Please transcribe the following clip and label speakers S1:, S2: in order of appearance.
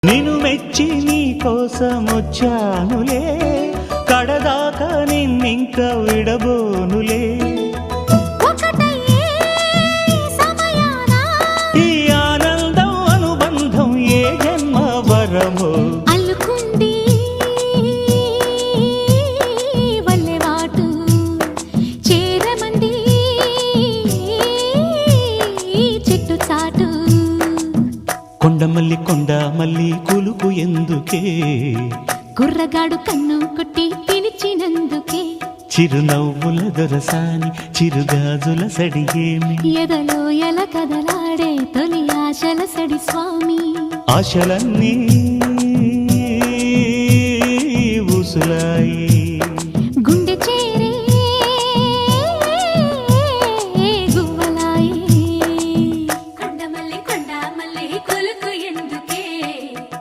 S1: నిన్ను మెచ్చి నీ కోసం వచ్చానులే, కడదాకా నిన్నింక విడబోనులే. ఈ ఆనందం అనుబంధం ఏ జన్మ వరమో
S2: అల్లుకుంది వల్లెవాటు చేరమంది చెట్టు చాటు.
S1: కొండ మల్లి కులుకు ఎందుకే,
S2: కుర్రగాడు కన్ను కొట్టి పిలిచినందుకే.
S1: చిరునవ్వుల దొరసాని చిరుగాజుల సడిగేమి,
S2: ఎదలో ఎల కదలాడే తొలి ఆశల సడి స్వామి.
S1: ఆశలన్నీ ఊసులా